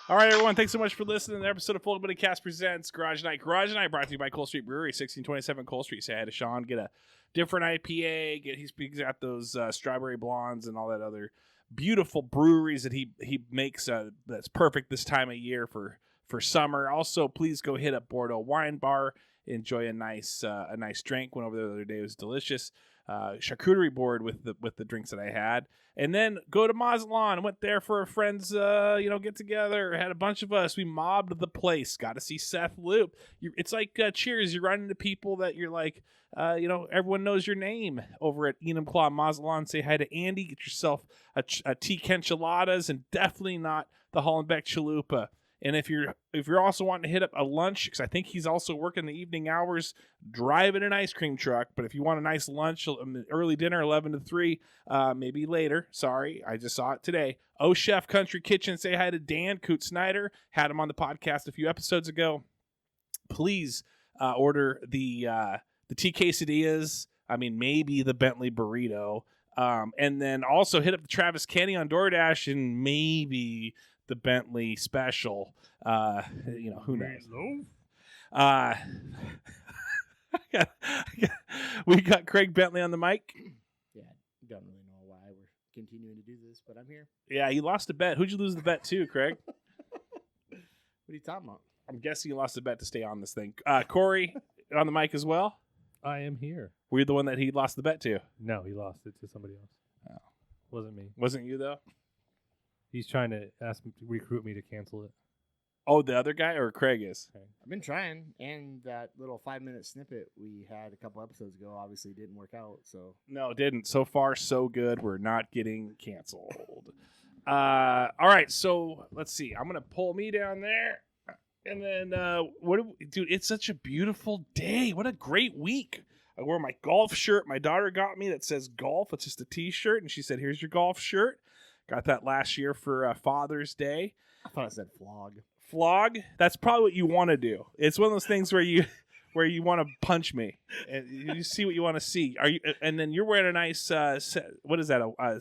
All right, everyone. Thanks so much for listening to the episode of Full Buddy Cast presents Garage Night. Garage Night brought to you by Cole Street Brewery, 1627 Cole Street. Say hi to Sean. Get a different IPA. He's got those strawberry blondes and all that other beautiful breweries that he makes. That's perfect this time of year for summer. Also, please go hit up Bordeaux Wine Bar. Enjoy a nice drink. Went over there the other day. It was delicious. Charcuterie board with the drinks that I had, and then go to Mazatlan. Went there for a friend's get together. Had a bunch of us. We mobbed the place. Got to see Seth Loop. It's like Cheers. You run into people that you're like, everyone knows your name over at Enumclaw Mazatlan. Say hi to Andy. Get yourself a Tika enchiladas, and definitely not the Hollenbeck chalupa. And if you're also wanting to hit up a lunch, because I think he's also working the evening hours driving an ice cream truck. But if you want a nice lunch, early dinner, 11 to 3, maybe later. Sorry, I just saw it today. Oh Chef Country Kitchen. Say hi to Dan Coot Snyder. Had him on the podcast a few episodes ago. Please order the tea quesadillas. I mean, maybe the Bentley burrito. And then also hit up the Travis Kenny on DoorDash and maybe the Bentley special. Who knows? We got Craig Bentley on the mic. Yeah, don't really know why we're continuing to do this, but I'm here. Yeah, you lost a bet. Who'd you lose the bet to, Craig? What are you talking about? I'm guessing you lost a bet to stay on this thing. Corey on the mic as well. I am here. Were you the one that he lost the bet to? No, he lost it to somebody else. Oh. Wasn't me. Wasn't you, though? He's trying to recruit me to cancel it. Oh, the other guy, or Craig is? Okay. I've been trying, and that little 5-minute snippet we had a couple episodes ago obviously didn't work out. So No, it didn't. So far, so good. We're not getting canceled. All right, so let's see. I'm gonna pull me down there, and then dude? It's such a beautiful day. What a great week. I wore my golf shirt. My daughter got me that says golf. It's just a T-shirt, and she said, "Here's your golf shirt." Got that last year for Father's Day. I thought it said flog. Flog? That's probably what you want to do. It's one of those things where you want to punch me. And you see what you want to see. Are you? And then you're wearing a nice what is that? A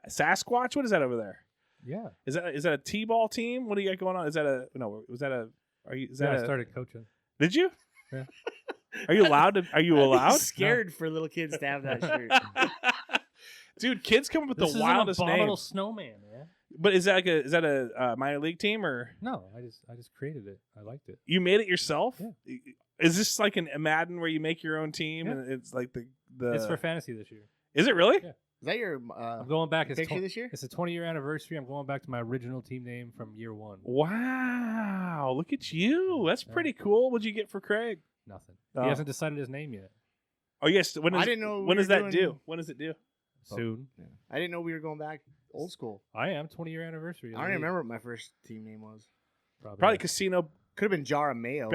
Sasquatch? What is that over there? Yeah. Is that a T-ball team? What do you got going on? Is that a no? Was that a? Are you? Is that I started coaching. Did you? Yeah. Are you allowed to? Are you allowed? I'm scared for little kids to have that shirt. Dude, kids come up with This the is wildest an abominable names. snowman, man. But is that a minor league team or? No, I just created it. I liked it. You made it yourself? Yeah. Is this like a Madden where you make your own team Yeah. and it's like the? It's for fantasy this year. Is it really? Yeah. Is that your I'm going back. picture this year? It's a 20-year anniversary. I'm going back to my original team name from year one. Wow! Look at you. That's pretty cool. What'd you get for Craig? Nothing. Oh. He hasn't decided his name yet. Oh yes. When I didn't know. When does that do? When does it do? Soon. Yeah. I didn't know we were going back old school. I am 20-year anniversary. I don't even remember what my first team name was. Probably Casino. Could have been Jar of Mayo.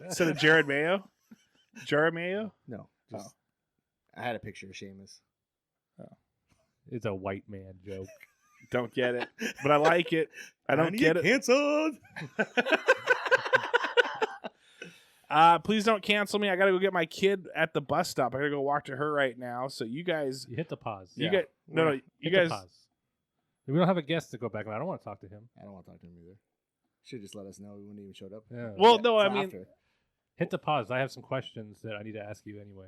Instead of Jared Mayo. Jared Mayo. No, just I had a picture of Seamus. It's a white man joke. Don't get it, but I like it. I don't get it. Canceled. Please don't cancel me. I gotta go get my kid at the bus stop. I gotta go walk to her right now. So you guys, You hit the pause. you Yeah. get no. You Hit guys. the pause. We don't have a guest to go back. I don't want to talk to him. I don't want to talk to him either. Should just let us know. We wouldn't even showed up. Yeah. Well, no, I Till mean, after. Hit the pause. I have some questions that I need to ask you anyway.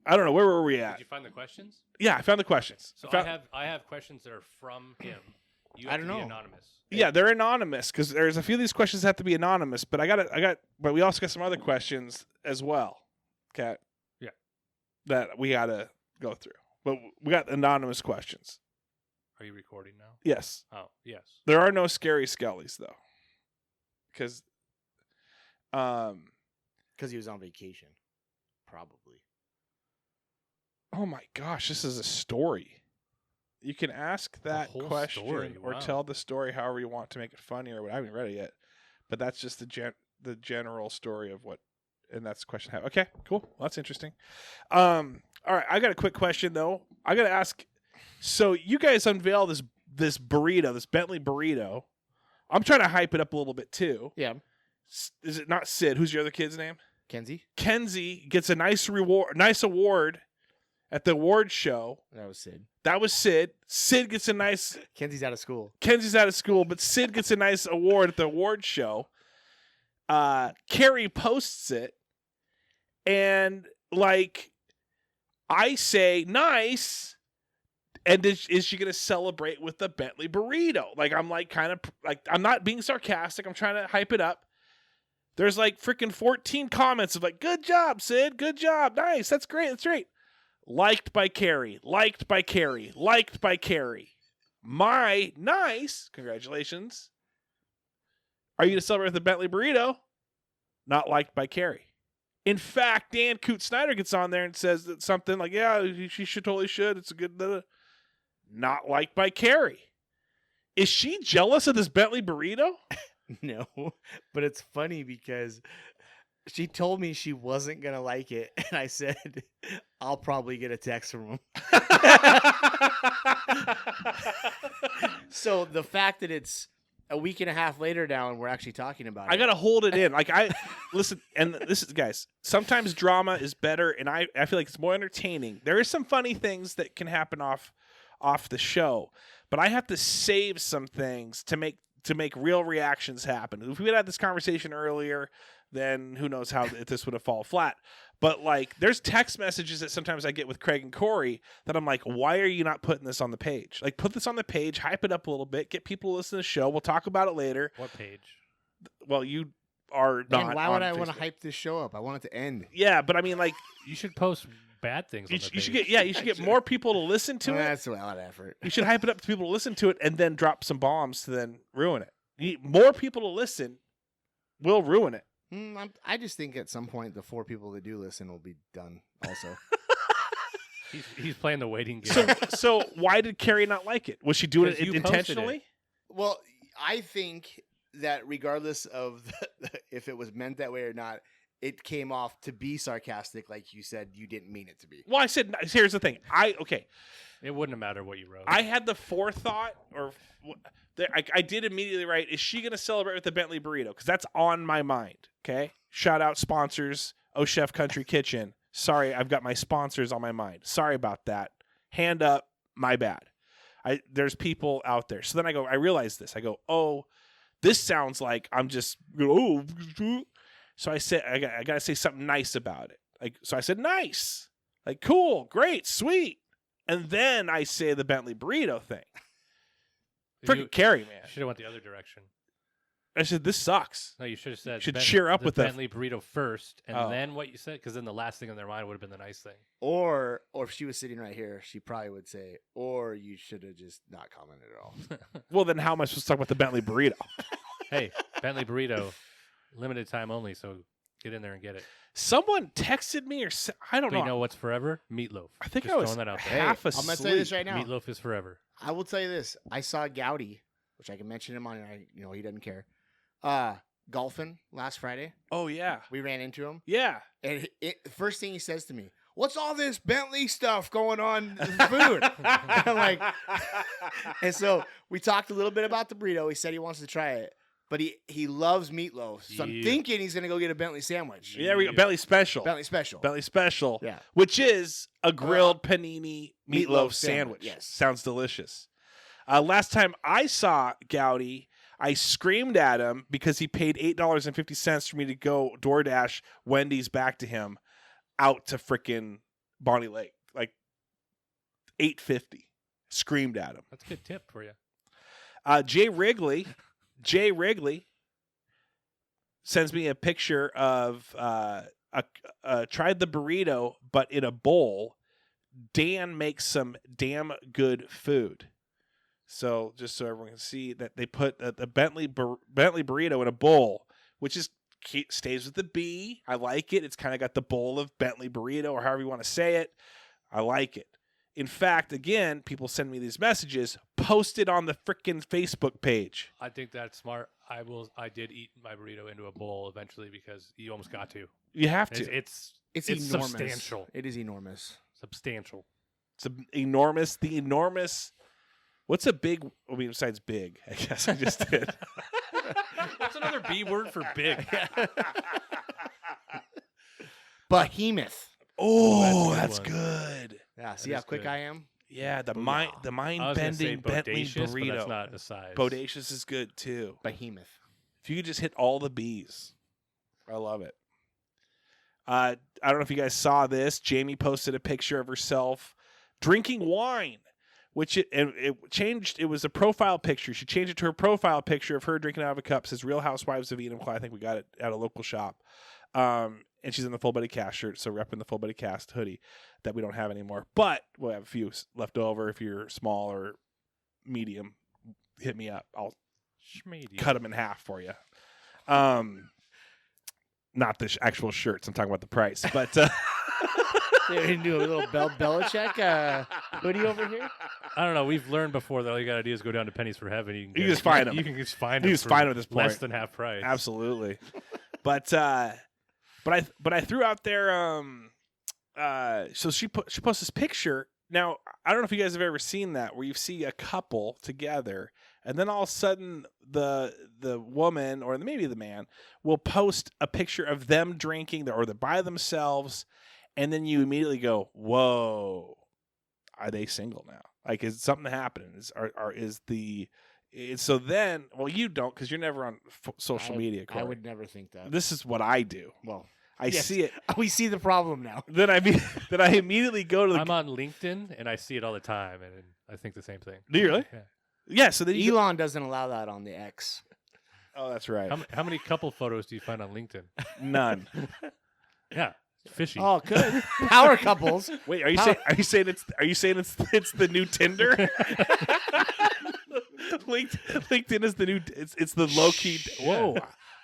I don't know where were we Did at. you find the questions? Yeah, I found the questions. So Found- I have questions that are from him. You I have don't to be know. anonymous. Yeah, they're anonymous because there's a few of these questions that have to be anonymous. But but we also got some other questions as well. Okay. Yeah. That we gotta go through, but we got anonymous questions. Are you recording now? Yes, Oh, yes. there are no scary skellies though, because He was on vacation. Probably. oh my gosh, this is a story. You can ask that whole question story, or wow. tell the story however you want to make it funny or what. I haven't read it yet, but that's just the general story of what, and that's the question I have. Okay, cool. Well, that's interesting. All right, I got a quick question though. I got to ask. So you guys unveil this burrito, this Bentley burrito. I'm trying to hype it up a little bit too. Yeah. Is it not Sid? Who's your other kid's name? Kenzie. Kenzie gets a nice award, at the awards show. That was Sid. That was Sid. Sid gets a nice. Kenzie's out of school. Kenzie's out of school, but Sid gets a nice award at the awards show. Keri posts it, and like I say, nice. And is she gonna celebrate with the Bentley burrito? Like I'm like kind of like I'm not being sarcastic. I'm trying to hype it up. There's like freaking 14 comments of like, good job, Sid. Good job. Nice. That's great. That's great. Liked by Keri. Liked by Keri. Liked by Keri. My nice. Congratulations. Are you going to celebrate with the Bentley burrito? Not liked by Keri. In fact, Dan Coot Snyder gets on there and says that something like, yeah, she totally should. It's a good. Not liked by Keri. Is she jealous of this Bentley burrito? No, but it's funny because she told me she wasn't going to like it. And I said, I'll probably get a text from him. So the fact that it's a week and a half later now and we're actually talking about it. I got to hold it in. Like listen, and this is, guys, sometimes drama is better. And I feel like it's more entertaining. There is some funny things that can happen off the show, but I have to save some things to make real reactions happen. If we had had this conversation earlier, then who knows how if this would have fallen flat. But like, there's text messages that sometimes I get with Craig and Corey that I'm like, why are you not putting this on the page? Like, put this on the page, hype it up a little bit, get people to listen to the show. We'll talk about it later. What page? Well, you are not. Man, why would I on want to Facebook. hype this show up? I want it to end. Yeah, but I mean, like, You should post bad things on the you should page. get more people to listen to it. That's a lot of effort. You should hype it up to people to listen to it and then drop some bombs to then ruin it. You need more people to listen will ruin it. I just think at some point the 4 people that do listen will be done also. He's playing the waiting game. So why did Keri not like it? Was she doing it 'Cause you posted intentionally? it. Well, I think that regardless of if it was meant that way or not, it came off to be sarcastic, like you said you didn't mean it to be. Well, I said, here's the thing. It wouldn't have mattered what you wrote. I had the forethought, or I did immediately write, is she going to celebrate with the Bentley burrito? Because that's on my mind, okay? Shout out sponsors, Oh Chef Country Kitchen. Sorry, I've got my sponsors on my mind. Sorry about that. Hand up, my bad. There's people out there. So then I realize this. I go, oh, this sounds like I'm just, oh. So I said, I got to say something nice about it. So I said, nice. Like, cool, great, sweet. And then I say the Bentley burrito thing. Freaking Keri, man. You should have went the other direction. I said, this sucks. No, you should have said Should cheer up the with the Bentley burrito first, and Oh. then what you said, because then the last thing on their mind would have been the nice thing. Or if she was sitting right here, she probably would say, or you should have just not commented at all. Well, then how am I supposed to talk about the Bentley burrito? Hey, Bentley burrito, limited time only, so get in there and get it. Someone texted me, or I don't But you know. know what's forever? Meatloaf. I think Just I was throwing that out there. half I'm asleep. going to say this right now. Meatloaf is forever. I will tell you this. I saw Gowdy, which I can mention him on, he doesn't care. Golfing last Friday. Oh, yeah. We ran into him. Yeah. And the first thing he says to me, what's all this Bentley stuff going on in food? I'm like, and so we talked a little bit about the burrito. He said he wants to try it, but he loves meatloaf. So I'm Yeah. thinking he's going to go get a Bentley sandwich. Yeah, we got Bentley Special. Bentley special. Bentley Special. Yeah. Which is a grilled panini meatloaf meatloaf sandwich. sandwich, yes. Sounds delicious. Last time I saw Gowdy, I screamed at him because he paid $8.50 for me to go DoorDash Wendy's back to him out to frickin' Bonnie Lake. Like $8.50. Screamed at him. That's a good tip for you. Jay Wrigley sends me a picture of tried the burrito, but in a bowl. Dan makes some damn good food. So just so everyone can see that they put the Bentley burrito in a bowl, which is stays with the B. I like it. It's kind of got the bowl of Bentley burrito, or however you want to say it. I like it. In fact, again, people send me these messages. Post it on the frickin' Facebook page. I think that's smart. I did eat my burrito into a bowl eventually because you almost got to. You have to. It's It's enormous. substantial. It is enormous. Substantial. It's enormous. The enormous. What's a big? I mean, besides big, I guess I just did. What's another B word for big? Behemoth. Oh, that's that's a good good. Yeah, see That how is quick good. I am? Yeah, the Booyah. mind bending Bentley bodacious, but burrito. that's not a size. Bodacious is good too. Behemoth. If you could just hit all the B's, I love it. I don't know if you guys saw this. Jamie posted a picture of herself drinking wine, which it changed. It was a profile picture. She changed it to her profile picture of her drinking out of a cup. It says Real Housewives of Enumclaw. I think we got it at a local shop. And she's in the Full Body Cast shirt, so repping the Full Body Cast hoodie that we don't have anymore. But we'll have a few left over. If you're small or medium, hit me up. I'll cut them in half for you. Not the actual shirts. I'm talking about the price. But So you can do a little Belichick hoodie over here? I don't know. We've learned before that all you got to do is go down to Pennies for Heaven. You can just find 'em. You can just find You them. just find 'em at this less point. than half price. Absolutely. But I threw out there. So she posts this picture. Now I don't know if you guys have ever seen that, where you see a couple together, and then all of a sudden the woman or maybe the man will post a picture of them drinking or they're by themselves, and then you immediately go, "Whoa, are they single now? Like, is something happening? So then, well, you don't because you're never on social media. Corey. I would never think that. This is what I do. Well, I yes. see it. We see the problem now. Then I immediately go to the. I'm on LinkedIn and I see it all the time, and I think the same thing. Do you really? Yeah. Yeah. So then you. Elon doesn't allow that on the X. Oh, that's right. How many couple photos do you find on LinkedIn? None. Yeah, fishy. Oh, good. Power couples. Wait, are you saying it's the new Tinder? LinkedIn is the new. It's the low key. Whoa.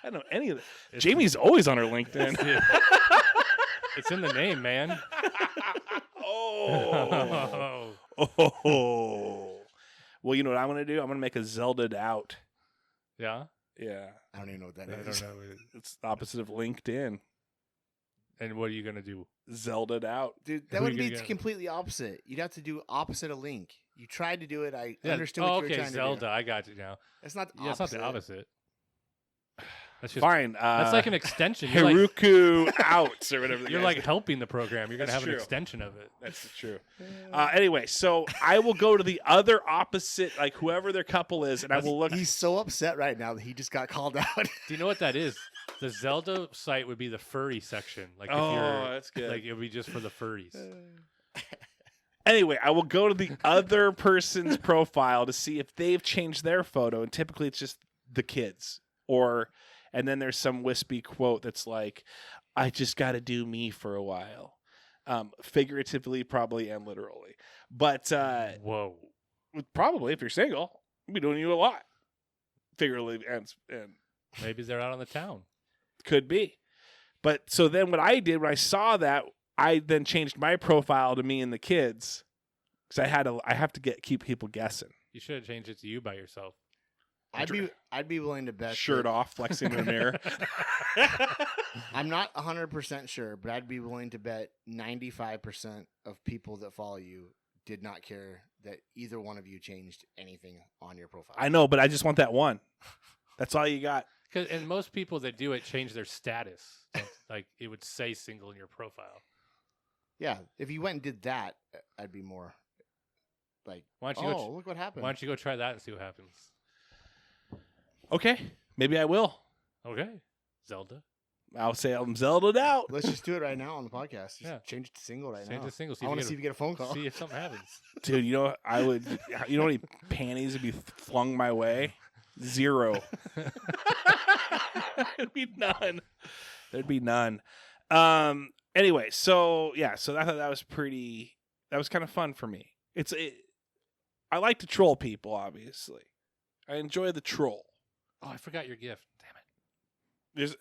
I don't know any of it. Jamie's always on her LinkedIn. It's in the name, man. Oh. Well, you know what I'm gonna do? I'm gonna make a Zelda'd out. Yeah. Yeah. I don't even know what that I is. don't know. It's the opposite of LinkedIn. And what are you gonna do? Zelda'd out. Dude, Who that are would you be gonna get? completely opposite. You'd have to do opposite of Link. You tried to do it. I Yeah. understood what you were okay, trying Zelda. to do. I got you now. That's not the Yeah, it's opposite. not the opposite. That's just Fine. that's like an extension. You're like, Hiruku out or whatever. you're like helping the program. You're gonna That's have an true. extension of it. That's true. Anyway, so I will go to the other opposite, like whoever their couple is, and I will look. He's so upset right now that he just got called out. Do you know what that is? The Zelda site would be the furry section. Like if Oh, you're that's good. like it would be just for the furries. Anyway, I will go to the other person's profile to see if they've changed their photo, and typically it's just the kids, and then there's some wispy quote that's like, "I just got to do me for a while," figuratively, probably, and literally. But Whoa. probably if you're single, I'll be doing you a lot, figuratively and Maybe they're out on the town. could be. But so then what I did when I saw that, I then changed my profile to me and the kids because I have to keep people guessing. You should have changed it to you by yourself. I'd be willing to bet Shirt that- off, flexing in the mirror. I'm not 100% sure, but I'd be willing to bet 95% of people that follow you did not care that either one of you changed anything on your profile. I know, but I just want that one. That's all you got. And most people that do it change their status. Like it would say single in your profile. Yeah, if you went and did that, I'd be more like, Why don't you oh, look what happened. Why don't you go try that and see what happens? Okay, maybe I will. Okay, Zelda. I'll say I'm Zelda'd out. Let's just do it right now on the podcast. Just Yeah. change it to single right Change now. to single. I want to see if you get a phone call. See if something happens. Dude, you know I would. You know how many panties would be flung my way? 0. There'd be none. There'd be none. Anyway, so yeah, so I thought that was pretty. That was kind of fun for me. I like to troll people. Obviously, I enjoy the troll. Oh, I forgot your gift. Damn it.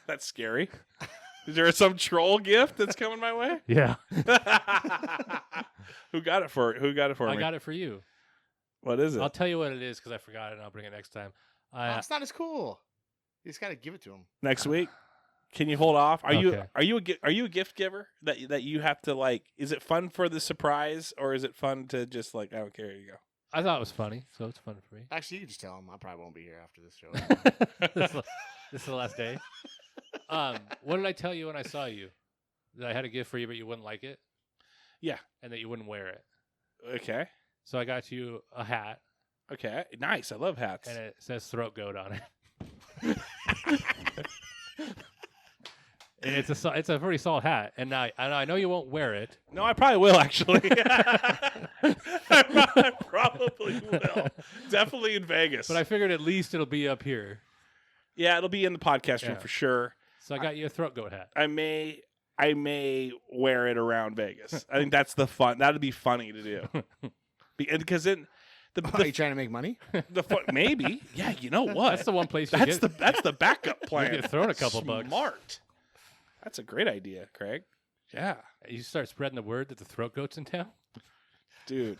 That's scary. Is there some troll gift that's coming my way? Yeah. Who got it for me? I got it for you. What is it? I'll tell you what it is because I forgot it and I'll bring it next time. Oh, it's not as cool. You just got to give it to him. Next week. Can you hold off? Are Okay. you a gift giver that you have to like? Is it fun for the surprise or is it fun to just like I don't care? Here you go. I thought it was funny, so it's fun for me. Actually, you can just tell him I probably won't be here after this show. This is the last day. What did I tell you when I saw you? That I had a gift for you, but you wouldn't like it? Yeah. and that you wouldn't wear it. Okay. So I got you a hat, Okay. Nice. I love hats. and it says throat goat on it. And it's a pretty solid hat, and I know you won't wear it. No, I probably will actually. I probably will. Definitely in Vegas. But I figured at least it'll be up here. Yeah, it'll be in the podcast room Yeah. for sure. So I got you a throat goat hat. I may wear it around Vegas. I think that's the fun. That'd be funny to do. Because then Are you trying to make money? maybe. Yeah, you know what? That's the one place you That's get. that's the backup plan. get thrown a couple bucks. Smart. That's a great idea, Craig. Yeah, You start spreading the word that the throat goat's in town. dude.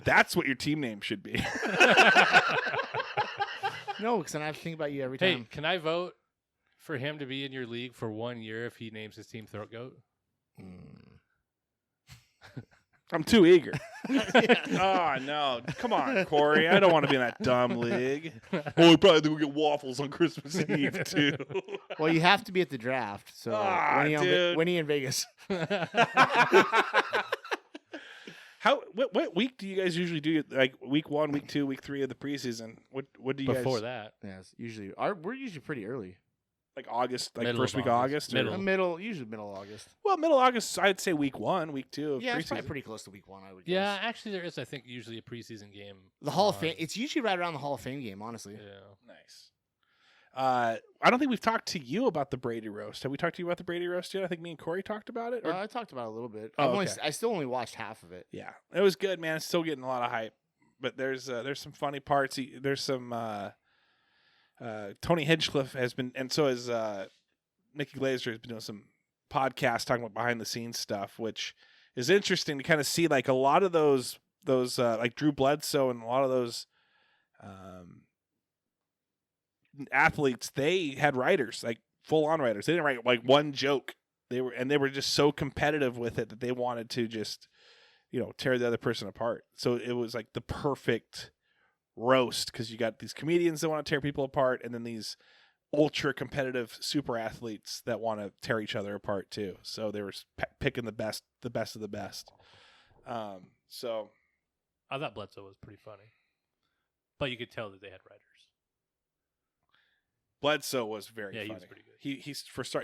That's what your team name should be. No, because I have to think about you every Hey, time. can I vote for him to be in your league for 1 year if he names his team throat goat? I'm too eager. Oh, no. Come on, Corey. I don't want to be in that dumb league. Oh, we probably do get waffles on Christmas Eve, too. Well, you have to be at the draft. So Ah, dude. when are you in Vegas? What week do you guys usually do? Like week 1, week 2, week 3 of the preseason? What do you Before guys? that. Yes, usually we're usually pretty early. Like August, like Middle first of week of August? Middle. Usually middle of August. Well, middle of August, I'd say week 1, week 2 of Yeah, it's preseason. probably pretty close to week 1. I would. Yeah, guess. actually, there is, I think, usually a preseason game. The Hall of on. Fame. It's usually right around the Hall of Fame game. Honestly. Yeah. Nice. I don't think we've talked to you about the Brady roast. Have we talked to you about the Brady roast yet? I think me and Corey talked about it. Or- I talked about it a little bit. Oh, I've only, okay. I still only watched half of it. Yeah, it was good, man. It's still getting a lot of hype, but there's some funny parts. There's some Tony Hinchcliffe has been, and so has Nikki Glazer has been doing some podcasts talking about behind the scenes stuff, which is interesting to kind of see. Like a lot of those like Drew Bledsoe and a lot of those athletes, they had writers, like full on writers. They didn't write like one joke. They were just so competitive with it that they wanted to just, tear the other person apart. So it was like the perfect roast because you got these comedians that want to tear people apart, and then these ultra competitive super athletes that want to tear each other apart too. So they were picking the best of the best. So I thought Bledsoe was pretty funny. But you could tell that they had writers. Bledsoe was very Yeah, funny. he was pretty good.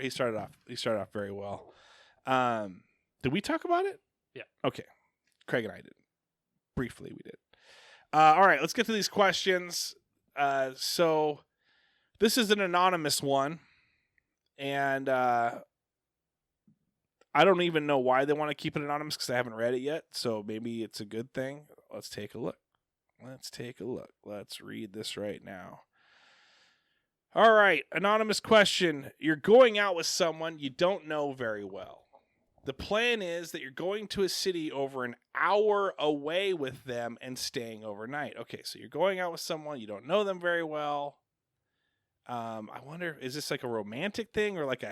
He started off very well. Did we talk about it? Yeah. Okay. Craig and I did. Briefly, we did. All right, let's get to these questions. So this is an anonymous one, and I don't even know why they want to keep it anonymous because I haven't read it yet. So maybe it's a good thing. Let's take a look. Let's read this right now. All right, anonymous question. You're going out with someone you don't know very well. The plan is that you're going to a city over an hour away with them and staying overnight. Okay, so you're going out with someone, you don't know them very well. I wonder, is this like a romantic thing or like a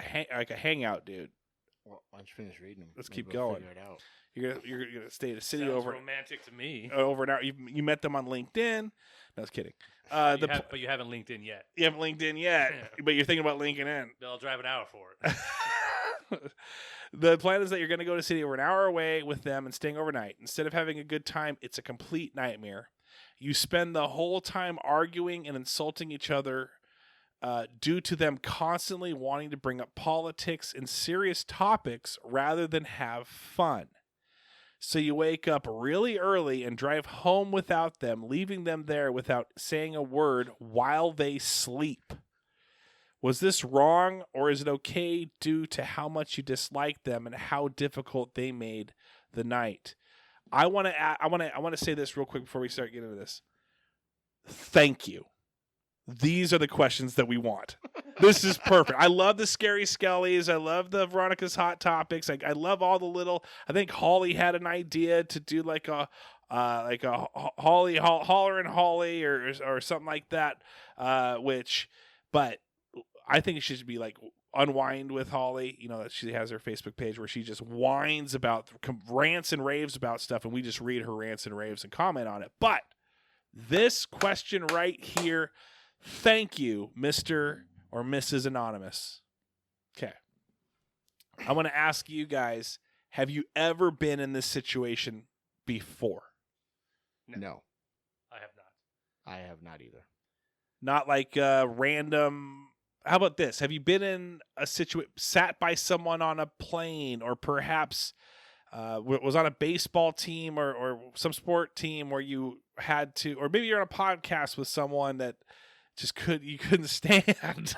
hangout, dude? Well, why don't you finish reading them? Let's Maybe keep we'll going. figure it out. You're gonna stay at a city Sounds over romantic to me. an hour. You met them on LinkedIn. No, I was kidding. But you haven't linked in yet. You haven't linked in yet, but you're thinking about linking in. But I'll drive an hour for it. The plan is that you're going to go to a city over an hour away with them and staying overnight. Instead of having a good time, it's a complete nightmare. You spend the whole time arguing and insulting each other due to them constantly wanting to bring up politics and serious topics rather than have fun. So you wake up really early and drive home without them, leaving them there without saying a word while they sleep. Was this wrong, or is it okay due to how much you dislike them and how difficult they made the night? I want to say this real quick before we start getting into this. Thank you. These are the questions that we want. This is perfect. I love the Scary Skellies. I love the Veronica's Hot Topics. I love all the little. I think Holly had an idea to do like a Holly Holler and Holly or something like that. But I think it should be like Unwind with Holly. That she has her Facebook page where she just whines about, rants and raves about stuff, and we just read her rants and raves and comment on it. But this question right here, thank you, Mr. or Mrs. Anonymous. Okay. I want to ask you guys, Have you ever been in this situation before? No, I have not. I have not either. Not like random. How about this? Have you been in a situation, sat by someone on a plane, or perhaps was on a baseball team or some sport team where you had to, or maybe you're on a podcast with someone that just you couldn't stand?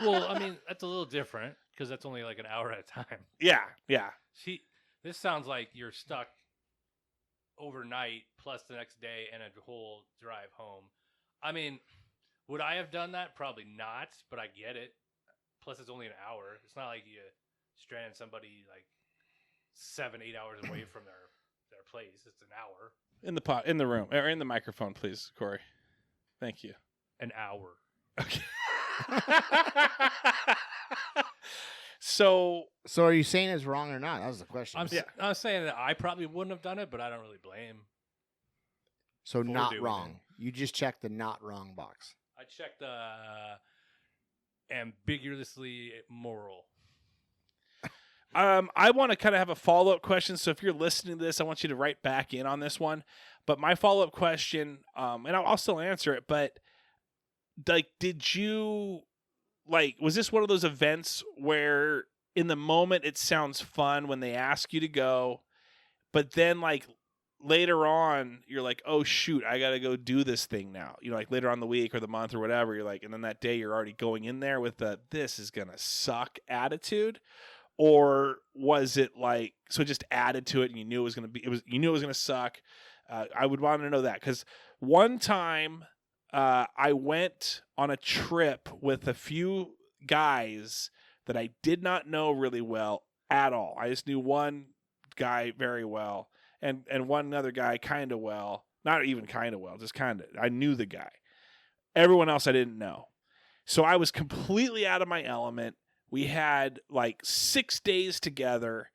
Well, I mean, that's a little different because that's only like an hour at a time. Yeah. This sounds like you're stuck overnight plus the next day and a whole drive home. I mean, would I have done that? Probably not, but I get it. Plus, it's only an hour. It's not like you stranded somebody like 7-8 hours away from their place. It's an hour. In the room, or in the microphone, please, Corey. Thank you. An hour. Okay. So are you saying it's wrong or not? That was the question. I'm saying that I probably wouldn't have done it, but I don't really blame. So for not doing wrong. You just checked the not wrong box. I checked the ambiguously moral. I want to kind of have a follow-up question. So if you're listening to this, I want you to write back in on this one. But my follow-up question, and I'll still answer it, but like, did you, like, was this one of those events where in the moment it sounds fun when they ask you to go, but then like later on you're like, oh shoot, I got to go do this thing now. You know, like later on the week or the month or whatever, you're like, and then that day you're already going in there with the, this is going to suck attitude. Or was it like, so it just added to it and you knew it was going to be, you knew it was going to suck. I would want to know that, because one time I went on a trip with a few guys that I did not know really well at all. I just knew one guy very well and one other guy kind of well, not even kind of well, just kind of, I knew the guy. Everyone else I didn't know. So I was completely out of my element. We had like 6 days together,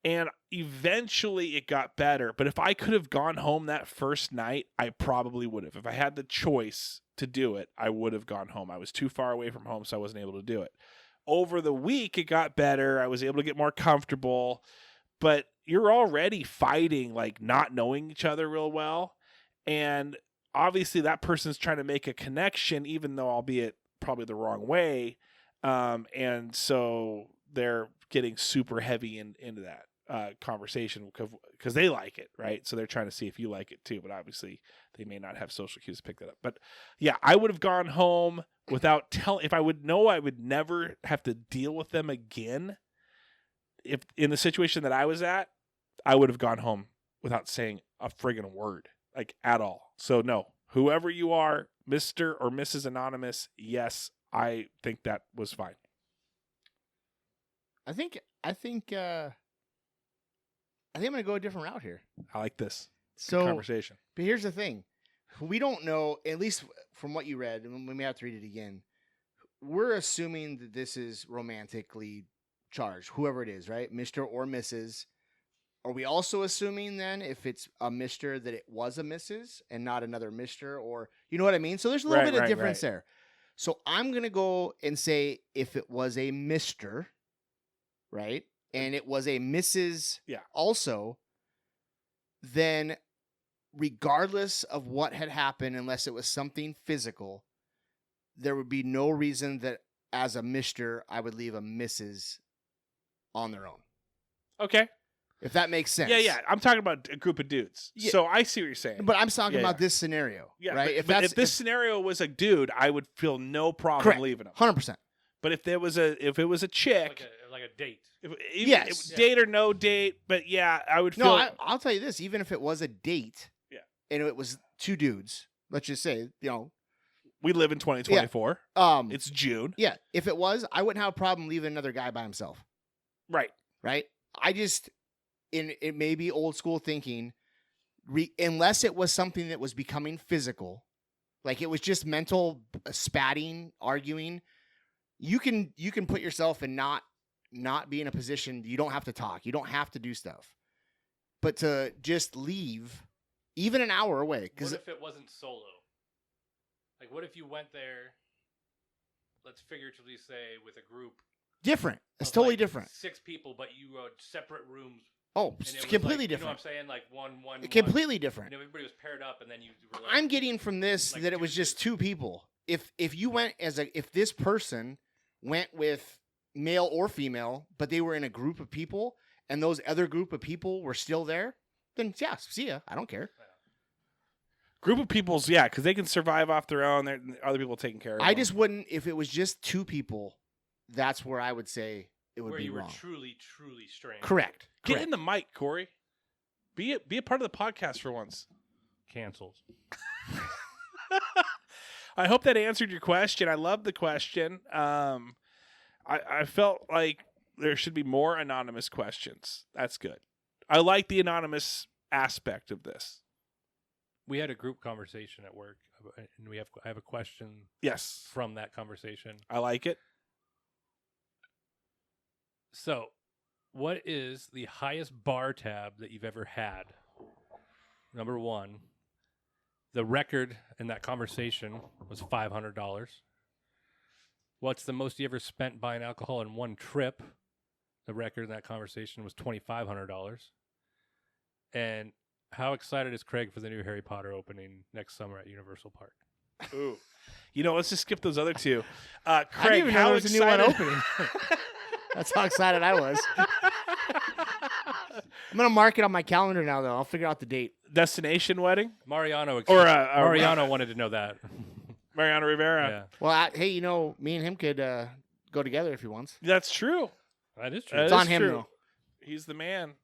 and eventually it got better. But if I could have gone home that first night, I probably would have. If I had the choice to do it, I would have gone home. I was too far away from home, so I wasn't able to do it. Over the week, it got better. I was able to get more comfortable. But you're already fighting, like not knowing each other real well. And obviously that person's trying to make a connection, even though albeit probably the wrong way. And so they're getting super heavy into that conversation because they like it, right? So they're trying to see if you like it too, but obviously they may not have social cues to pick that up. But yeah, I would have gone home without telling. If I would know I would never have to deal with them again, if in the situation that I was at, I would have gone home without saying a friggin' word, like at all. So no, whoever you are, Mr. or Mrs. Anonymous, yes, I think that was fine. I think I'm gonna go a different route here. I like this So, conversation. but here's the thing: we don't know, at least from what you read, and we may have to read it again. We're assuming that this is romantically charged, whoever it is, right, Mr. or Mrs. Are we also assuming then, if it's a Mr., that it was a Mrs. and not another Mr., or you know what I mean? So there's a little bit of difference there. So I'm going to go and say if it was a Mr., right, and it was a Mrs. also, then regardless of what had happened, unless it was something physical, there would be no reason that as a Mr. I would leave a Mrs. on their own. Okay. If that makes sense. Yeah. I'm talking about a group of dudes. Yeah. So I see what you're saying. But I'm talking about this scenario. Yeah, right? But if this scenario was a dude, I would feel no problem leaving him. 100%. But if it was a chick, like a date. Date or no date, but yeah, I would feel. No, I'll tell you this: even if it was a date, and it was two dudes, let's just say, we live in 2024. It's June. Yeah, if it was, I wouldn't have a problem leaving another guy by himself. Right. I just, it may be old school thinking, unless it was something that was becoming physical, like it was just mental spatting, arguing. You can put yourself in not be in a position. You don't have to talk. You don't have to do stuff. But to just leave, even an hour away. What if it wasn't solo? Like, what if you went there, let's figuratively say, with a group Different. It's of, totally like, different. 6 people, but you were separate rooms. Oh, And it was completely like, different. You know what I'm saying? Like one. Completely different. And everybody was paired up, and then you were like, I'm getting from this like that it was just deuces. 2 people. If you went if this person went with male or female, but they were in a group of people, and those other group of people were still there, then yeah, see ya. I don't care. Group of people's, yeah, because they can survive off their own. Other people taking care of them. I just wouldn't if it was just 2 people. That's where I would say it would where be you were wrong. truly strange. Correct. Get Correct. in the mic, Corey. Be a part of the podcast for once. Cancelled. I hope that answered your question. I love the question. I felt like there should be more anonymous questions. That's good. I like the anonymous aspect of this. We had a group conversation at work, and I have a question Yes, from that conversation. I like it. So, what is the highest bar tab that you've ever had? Number 1. The record in that conversation was $500. What's the most you ever spent buying alcohol in one trip? The record in that conversation was $2,500. And how excited is Craig for the new Harry Potter opening next summer at Universal Park? Ooh, let's just skip those other 2. I didn't Craig, even know how there was a new one excited? opening. That's how excited I was. I'm gonna mark it on my calendar now, though. I'll figure out the date. Destination wedding Mariano wanted to know that. Mariano Rivera. Yeah, Well, hey, me and him could go together if he wants. That's true. that is true. That It's is on him true. though. He's the man.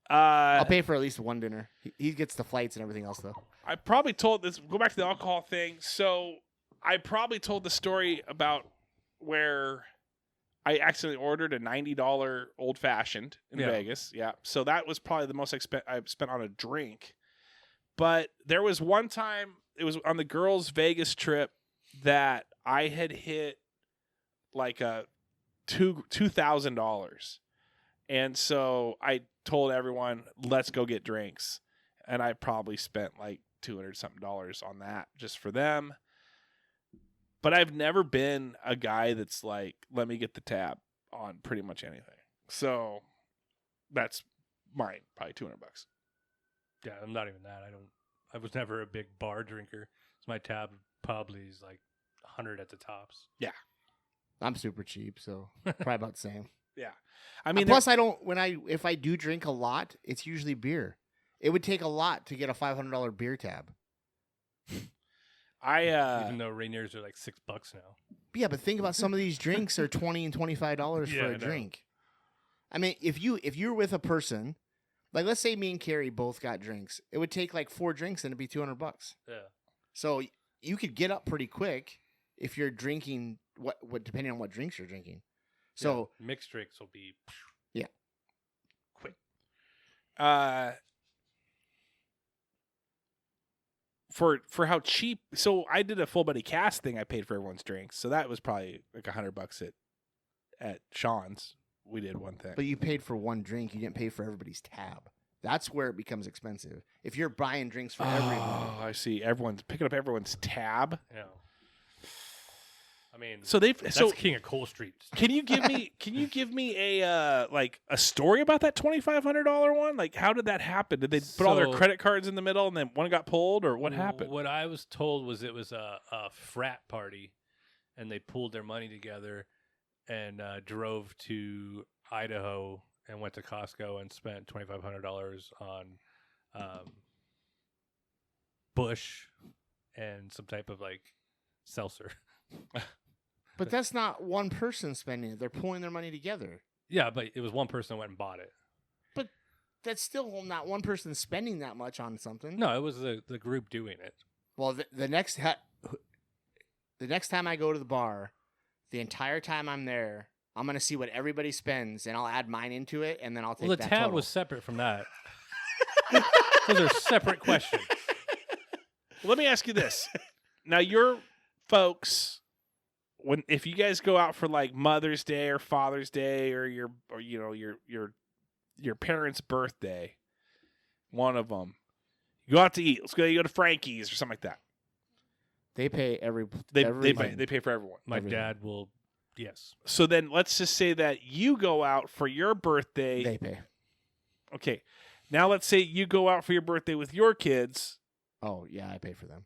I'll pay for at least one dinner. He gets the flights and everything else, though. I probably told this. Go back to the alcohol thing. So I probably told the story about where I accidentally ordered a $90 old fashioned in Yeah. Vegas. Yeah. So that was probably the most I've spent on a drink. But there was one time, it was on the girls' Vegas trip, that I had hit like a $2,000. And so I told everyone, let's go get drinks. And I probably spent like $200 something on that just for them. But I've never been a guy that's like, let me get the tab on pretty much anything. So that's mine, probably $200. Yeah, I'm not even that. I was never a big bar drinker. So my tab probably is like 100 at the tops. I'm super cheap, so probably about the same. Yeah. I mean, Plus, I don't. If I do drink a lot, it's usually beer. It would take a lot to get a $500 beer tab. Even though Rainier's are like $6 now. Yeah, but think about some of these drinks are $20 and $25 Yeah, for I a know. drink. I mean, if you're with a person, like let's say me and Keri both got drinks, it would take like 4 drinks and it'd be $200. Yeah. So you could get up pretty quick if you're drinking what depending on what drinks you're drinking. So Yeah, mixed drinks will be for how cheap. So I did a full body cast thing. I paid for everyone's drinks. So that was probably like $100 at Sean's. We did one thing. but you paid for one drink, you didn't pay for everybody's tab. That's where it becomes expensive. If you're buying drinks for everyone. Oh, I see. Everyone's picking up everyone's tab. yeah. I mean, So they've that's so King of Coal Street. can you give me a like a story about that $2,500 one? Like how did that happen? Did they put all their So- credit cards in the middle and then one got pulled, or what happened? What I was told was it was a frat party, and they pooled their money together and drove to Idaho and went to Costco and spent $2,500 on Bush and some type of like seltzer. But that's not one person spending it. They're pulling their money together. Yeah, but it was one person that went and bought it. That's still not one person spending that much on something. No, it was the group doing it. Well, the next time I go to the bar, the entire time I'm there, I'm gonna see what everybody spends, and I'll add mine into it, and then I'll take Well, the that tab total. was separate from that. Those are separate questions. Let me ask you this. Now your folks, if you guys go out for like Mother's Day or Father's Day or your parents' birthday, one of them, you go out to eat. Let's go. You go to Frankie's or something like that. They pay They every pay for everyone. My Everything. dad will Yes. So then let's just say that you go out for your birthday. They pay. Okay. Now let's say you go out for your birthday with your kids, Oh yeah, I pay for them.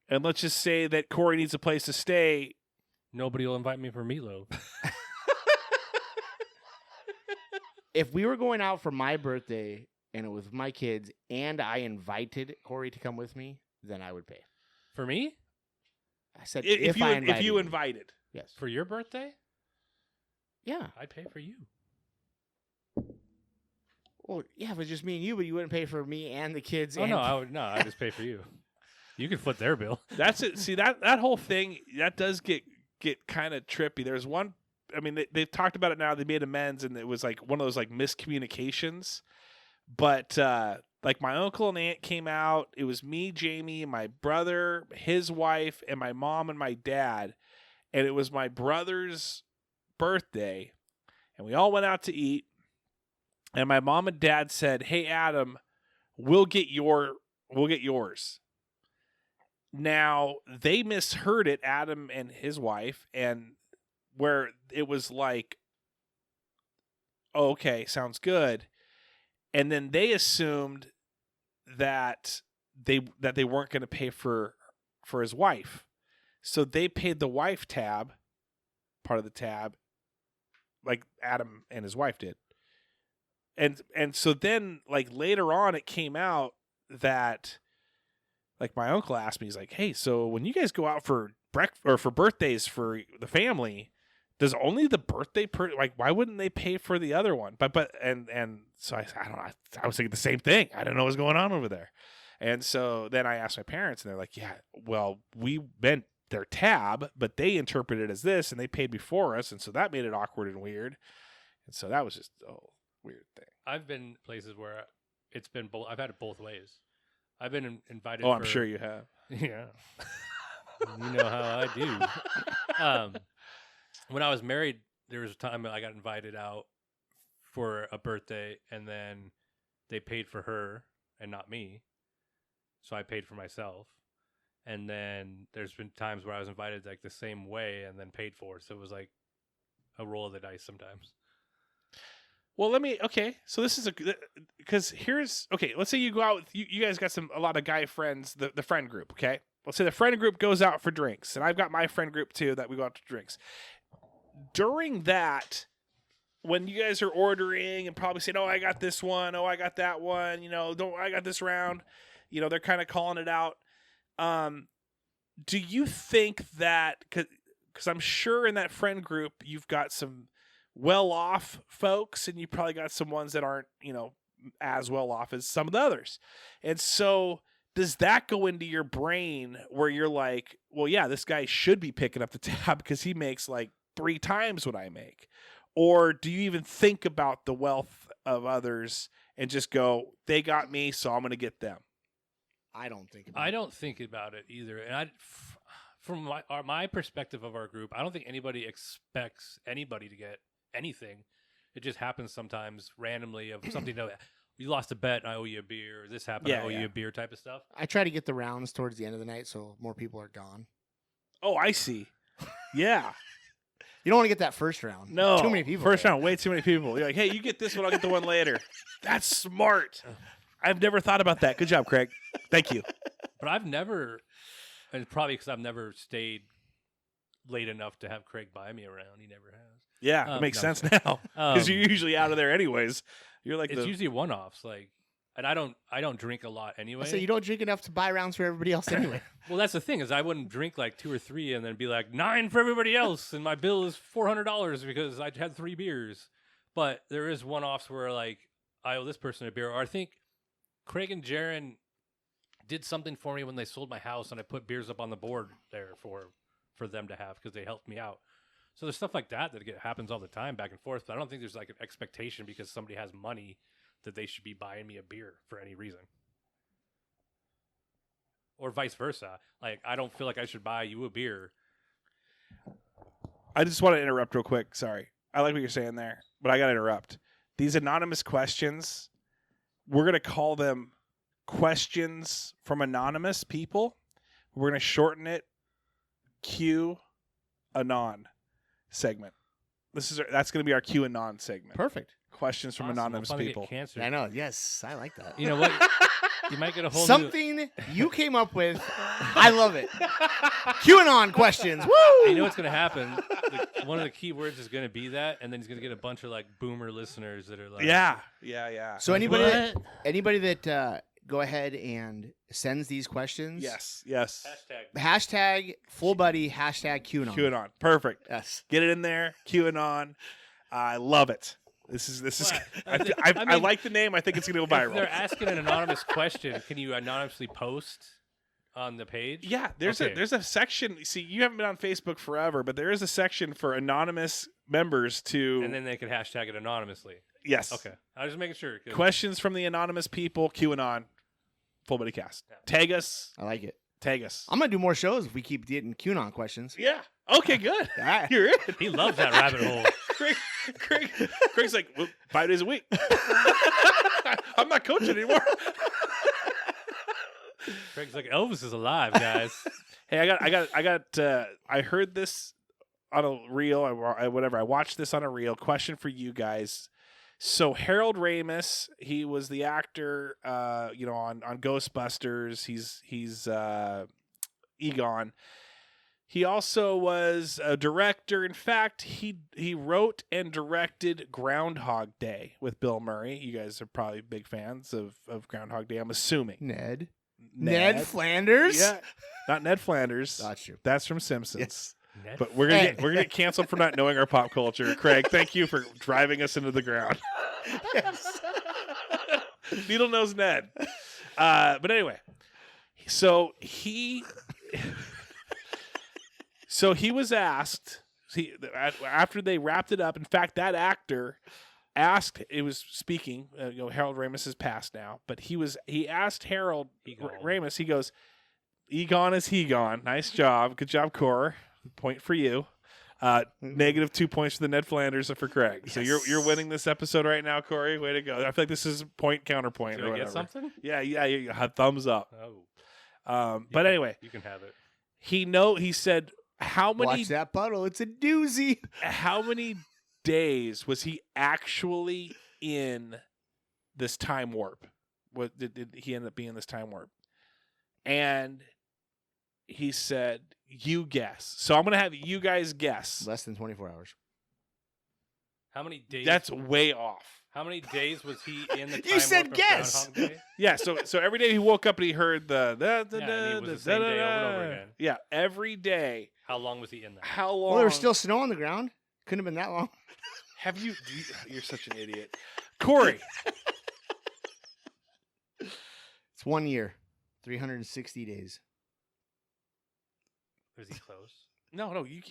and let's just say that Corey needs a place to stay. Nobody will invite me for meatloaf. If we were going out for my birthday and it was my kids, and I invited Corey to come with me, then I would pay. For me? I said If you invited you. invited. Yes. For your birthday? Yeah. I'd pay for you. Well, yeah, if it's just me and you, but you wouldn't pay for me and the kids. Oh and no, I would I'd just pay for you. You could foot their bill. That's it. See that whole thing that does get kind of trippy. There's one. I mean, they've talked about it now. They made amends, and it was like one of those like miscommunications. But like my uncle and aunt came out. It was me, Jamie, my brother, his wife, and my mom and my dad. And it was my brother's birthday, and we all went out to eat. And my mom and dad said, "Hey, Adam, we'll get yours." Now they misheard it, Adam and his wife, and where it was like, oh, "Okay, sounds good," and then they assumed that they weren't going to pay for his wife, so they paid the wife tab, part of the tab, like Adam and his wife did. And so then, like, later on, it came out that, like, my uncle asked me, he's like, "Hey, so when you guys go out for for birthdays for the family, does only the birthday like, why wouldn't they pay for the other one?" But so I don't know. I was thinking the same thing. I don't know what's going on over there. And so then I asked my parents, and they're like, "Yeah, well, we bent their tab, but they interpreted it as this, and they paid before us, and so that made it awkward and weird." And so that was just weird thing. I've been places where it's been both. I've had it both ways. I've been invited. Oh, I'm sure you have. Yeah. You know how I do. When I was married, there was a time I got invited out for a birthday, and then they paid for her and not me. So I paid for myself. And then there's been times where I was invited like the same way and then paid for. So it was like a roll of the dice sometimes. Well, okay. So this is because let's say you go out with, you guys got a lot of guy friends, the friend group, okay? Let's say the friend group goes out for drinks, and I've got my friend group too that we go out to drinks. During that, when you guys are ordering and probably saying, "Oh, I got this one. Oh, I got that one. I got this round." They're kind of calling it out. Do you think that, because I'm sure in that friend group you've got some well-off folks, and you probably got some ones that aren't, as well-off as some of the others. And so does that go into your brain where you're like, well, yeah, this guy should be picking up the tab because he makes like 3 times what I make? Or do you even think about the wealth of others and just go, they got me, so I'm going to get them? I don't think about it either. And from my perspective of our group, I don't think anybody expects anybody to get anything. It just happens sometimes randomly of something that you lost a bet and I owe you a beer, or this happened, I owe you a beer type of stuff. I try to get the rounds towards the end of the night so more people are gone. Oh, I see. Yeah. You don't want to get that first round. No. Too many people. First round, way too many people. You're like, "Hey, you get this one, I'll get the one later." That's smart. I've never thought about that. Good job, Craig. Thank you. But I've never, and it's probably because I've never stayed late enough to have Craig buy me around. He never has. Yeah, it makes sense now because you're usually out of there anyways. You're like, it's usually one-offs, like, and I don't drink a lot anyway. So you don't drink enough to buy rounds for everybody else anyway. Well, that's the thing, is I wouldn't drink like 2 or 3 and then be like 9 for everybody else, and my bill is $400 because I had 3 beers. But there is one-offs where like I owe this person a beer, or I think Craig and Jaron did something for me when they sold my house, and I put beers up on the board there for them to have because they helped me out. So there's stuff like that happens all the time, back and forth. But I don't think there's like an expectation because somebody has money that they should be buying me a beer for any reason. Or vice versa. Like, I don't feel like I should buy you a beer. I just want to interrupt real quick. Sorry. I like what you're saying there, but I got to interrupt. These anonymous questions, we're going to call them questions from anonymous people. We're going to shorten it Q Anon. segment. That's going to be our QAnon segment. Perfect. Questions from Awesome. anonymous I'll finally people. Get cancer. I know. Yes, I like that. You know what? You might get a whole Something you came up with. I love it. QAnon questions. Woo! You know what's going to happen? One of the key words is going to be that, and then he's going to get a bunch of like boomer listeners that are like, Yeah. So Like, anybody that go ahead and sends these questions. Yes. Hashtag full buddy. Hashtag QAnon. QAnon. Perfect. Yes. Get it in there. QAnon. I love it. This is. What? I mean, like the name. I think it's going to go if viral. they're asking an anonymous question, can you anonymously post on the page? Yeah, there's a section. See, you haven't been on Facebook forever, but there is a section for anonymous members to. And then they can hashtag it anonymously. Yes. Okay. I was just making sure. 'Cause Questions from the anonymous people. QAnon. Full Buddy Cast. Tag us. I like it. Tag us. I'm gonna do more shows if we keep getting QAnon questions. Yeah. Okay. Good. All right. You're in. He loves that rabbit hole. Craig's like, well, 5 days a week. I'm not coaching anymore. Craig's like, Elvis is alive, guys. Hey, I heard this on a reel. I watched this on a reel. Question for you guys. So Harold Ramis, he was the actor, on Ghostbusters. He's Egon. He also was a director. In fact, he wrote and directed Groundhog Day with Bill Murray. You guys are probably big fans of Groundhog Day, I'm assuming. Ned Flanders. Yeah, not Ned Flanders. Got you. That's from Simpsons. Yes. Ned? But we're gonna get canceled for not knowing our pop culture. Craig, thank you for driving us into the ground. Yes. Needle Nose Ned. But anyway, so he was asked. After they wrapped it up. In fact, that actor asked. It was speaking. Harold Ramis has passed now, but he asked Harold Ramis. He goes, "Egon is he gone? Nice job. Good job, Cor. Point for you. Negative 2 points for the Ned Flanders and for Craig. Yes. So you're winning this episode right now, Corey. Way to go. I feel like this is point counterpoint. Did or I get whatever. something? Yeah. You thumbs up. Oh. But anyway, You can have it. he said how many Watch that puddle. It's a doozy. how many days was he actually in this time warp? What did he end up being in this time warp? And he said, "You guess." So I'm gonna have you guys guess. Less than 24 hours. How many days? That's way off. How many days was he in the time You said warp of guess. Groundhog Day? Yeah. So every day he woke up and he heard the and it was the same day over and over again. Yeah, every day. How long was he in there? How long? Well, there was still snow on the ground. Couldn't have been that long. Have you? You're such an idiot, Corey. It's 1 year, 360 days. Is he close? No. You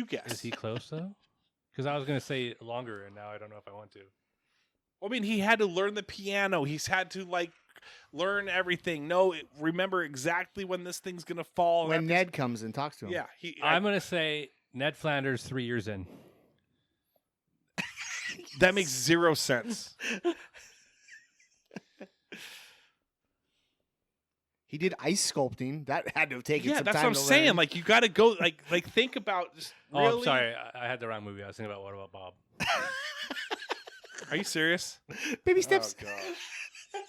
guess. Is he close though? Because I was gonna say longer, and now I don't know if I want to. I mean, he had to learn the piano. He's had to learn everything. Remember exactly when this thing's gonna fall. When Ned comes and talks to him. Yeah, I'm gonna say Ned Flanders 3 years in. that makes zero sense. He did ice sculpting. That had to have taken Yeah, some that's time what I'm to saying. learn. Like you got to go. Like think about. Just Oh, really? I'm sorry. I had the wrong movie. I was thinking about What About Bob? Are you serious? Baby steps. Oh gosh.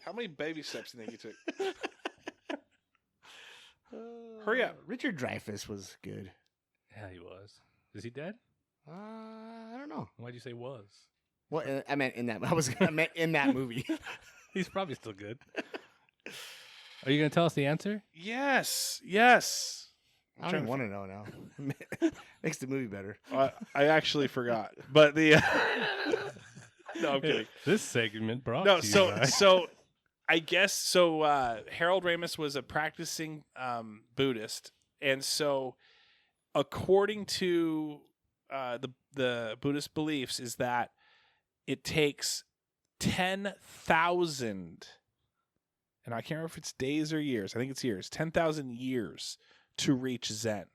How many baby steps do you think you took? Hurry up. Richard Dreyfuss was good. Yeah, he was. Is he dead? I don't know. Why'd you say was? Well, I meant in that. I meant in that movie. He's probably still good. Are you gonna tell us the answer? Yes. I don't even want to know now. Makes the movie better. I actually forgot, but the. No, I'm kidding. This segment brought No, to you so by... so I guess so. Harold Ramis was a practicing Buddhist, and so according to the Buddhist beliefs, is that it takes 10,000, and I can't remember if it's days or years. I think it's years. 10,000 years to reach Zen.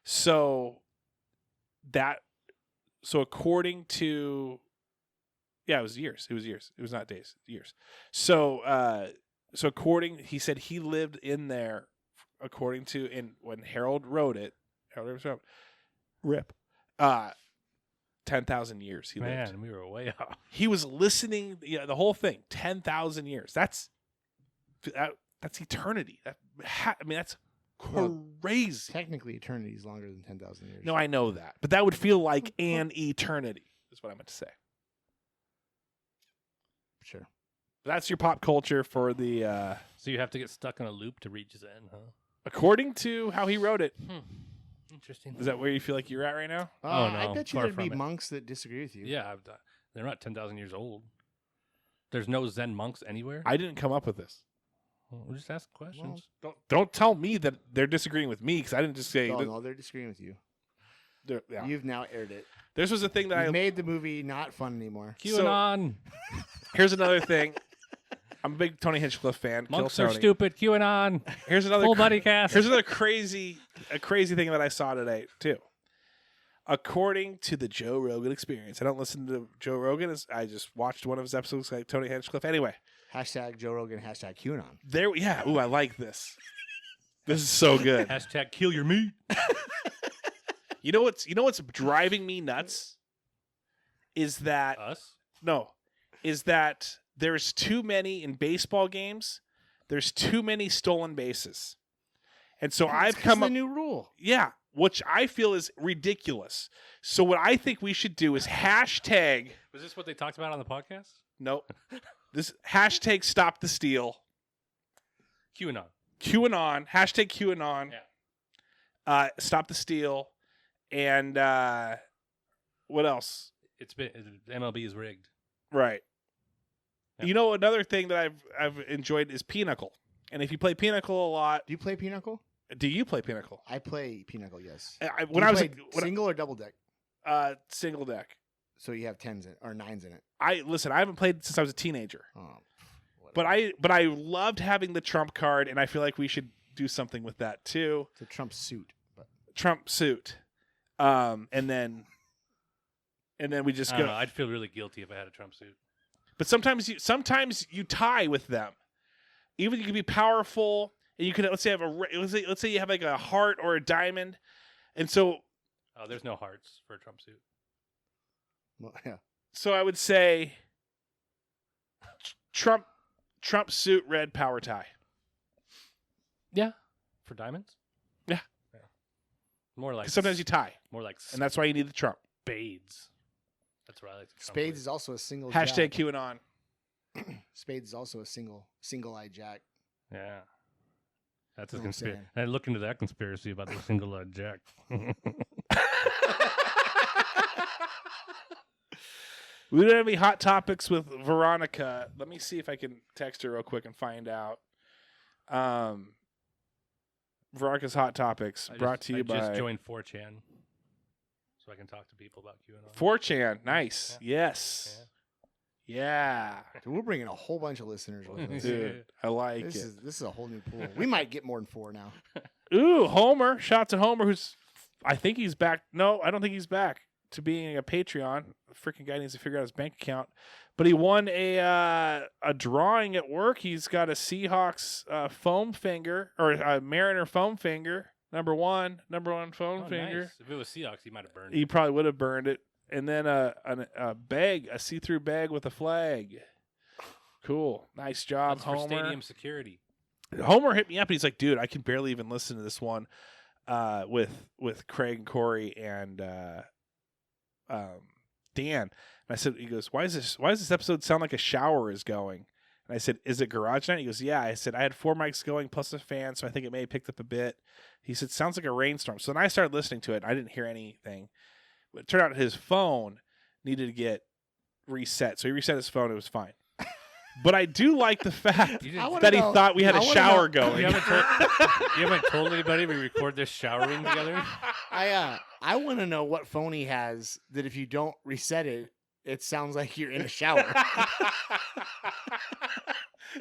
So according to. Yeah, it was years. It was not days. Years. So he said he lived in there. According to when Harold wrote it, Rip. 10,000 years he lived. Man, we were way off. He was listening, the whole thing, 10,000 years. That's eternity. That's crazy. Technically, eternity is longer than 10,000 years. No, I know that. But that would feel like an eternity, is what I meant to say. Sure. That's your pop culture for the... So you have to get stuck in a loop to reach Zen, huh? according to how he wrote it. Interesting. Is that where you feel like you're at right now? Oh, no, I bet you far there'd be from it. monks that disagree with you. Yeah, they're not 10,000 years old. There's no Zen monks anywhere. I didn't come up with this. We'll just ask questions. Don't tell me that they're disagreeing with me because I didn't just say. No, they're disagreeing with you. Yeah. You've now aired it. This was the thing that You I made the movie not fun anymore. QAnon. Here's another thing. I'm a big Tony Hinchcliffe fan. Monks Kill are Tony. stupid. QAnon. Here's another Full buddy cast. Here's another crazy thing that I saw today too. According to the Joe Rogan Experience, I don't listen to Joe Rogan. I just watched one of his episodes like Tony Hinchcliffe. Anyway, Hashtag Joe Rogan. Hashtag QAnon. there. Yeah. Ooh, I like this. This is so good. Hashtag kill your meat. You know what's driving me nuts is that Us? is that there's too many in baseball games. There's too many stolen bases, and so I've come up a new rule. Yeah, which I feel is ridiculous. So what I think we should do is hashtag. Was this what they talked about on the podcast? Nope. This hashtag stop the steal. QAnon. QAnon. Hashtag QAnon. Yeah. Stop the steal. And what else? MLB is rigged. Right. Yep. You know, another thing that I've enjoyed is Pinochle. And if you play Pinochle a lot, Do you play Pinochle? do you play Pinochle? I play Pinochle, yes. When I was single or double deck, single deck. so you have 10s in, or 9s in it. I haven't played since I was a teenager. Oh, But I loved having the Trump card, and I feel like we should do something with that too. it's a Trump suit. But Trump suit, and then we just I go. don't know. I'd feel really guilty if I had a Trump suit. But sometimes you tie with them. Even you can be powerful, and you can let's say you have like a heart or a diamond, and so Oh, there's no hearts for a Trump suit. well, yeah, so I would say Trump suit, red power tie. Yeah. For diamonds? Yeah. More like 'Cause sometimes you tie, more like and that's why you need the Trump. spades. That's what I like. To Spades is also a single. Hashtag jack. QAnon. Spades is also a single-eyed jack. Yeah. That's a Know what I'm conspiracy. saying? I look into that conspiracy about the single-eyed jack. We don't have any hot topics with Veronica. Let me see if I can text her real quick and find out. Veronica's hot topics brought to you I by just joined 4chan, so I can talk to people about QAnon. 4chan. Nice. Yes. Yeah. Dude, we're bringing a whole bunch of listeners with us. Dude, I like This it. is a whole new pool. We might get more than 4 now. Ooh, Homer. Shout out to Homer, who's I think he's back. No, I don't think he's back to being a Patreon. The freaking guy needs to figure out his bank account. But he won a drawing at work. He's got a Seahawks foam finger or a Mariner foam finger. Number one foam finger. Nice. If it was Seahawks, he might have burned He it. probably would have burned it. And then a bag, a see-through bag with a flag. Cool. Nice job, That's for Homer. stadium security. Homer hit me up. He's like, dude, I can barely even listen to this one with Craig and Corey and Dan. And I said, he goes, why does this episode sound like a shower is going? And I said, is it garage night? He goes, yeah. I said, I had 4 mics going plus a fan, so I think it may have picked up a bit. He said, sounds like a rainstorm. So then I started listening to it. I didn't hear anything. But it turned out his phone needed to get reset. So he reset his phone. It was fine. But I do like the fact You I didn't, wanna that he know- thought we had I a wanna shower know- going. you haven't told anybody we record this showering together? I want to know what phone he has that if you don't reset it, it sounds like you're in a shower.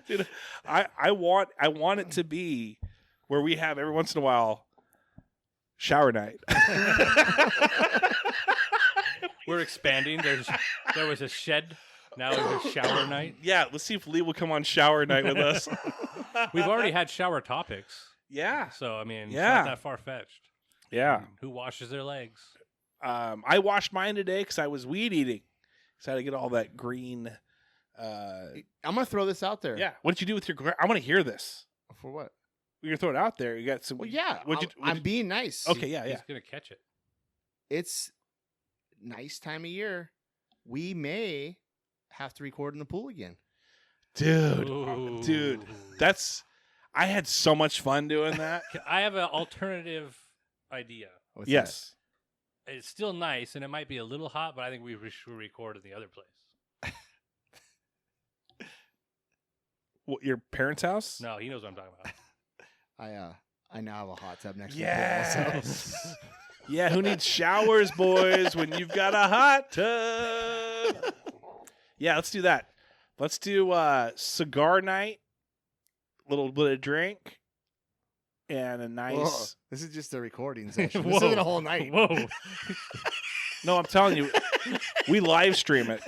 Dude, I want it to be where we have every once in a while shower night. We're expanding. There was a shed. Now there's a shower night. Yeah, let's see if Lee will come on shower night with us. We've already had shower topics. Yeah. So, I mean, Yeah. it's not that far-fetched. Yeah. Who washes their legs? I washed mine today because I was weed eating. So I had to get all that green. I'm gonna throw this out there. Yeah. What did you do with your? I want to hear this. For what? You're gonna throw it out there. You got some. Well, yeah. What'd I'm being nice. Okay. Yeah. He's Yeah. gonna catch it. It's nice time of year. We may have to record in the pool again. Dude. Ooh. Dude. I had so much fun doing that. I have an alternative idea. What's Yes. It's still nice, and it might be a little hot, but I think we should record in the other place. What, your parents' house? No, he knows what I'm talking about. that? I now have a hot tub next to the Yes. pool. Yeah, who needs showers, boys, when you've got a hot tub? Yeah, let's do that. Let's do cigar night, a little bit of drink, and a So. nice. Whoa, this is just a recording session. This Whoa. isn't a whole night. Whoa. No, I'm telling you, we live stream it.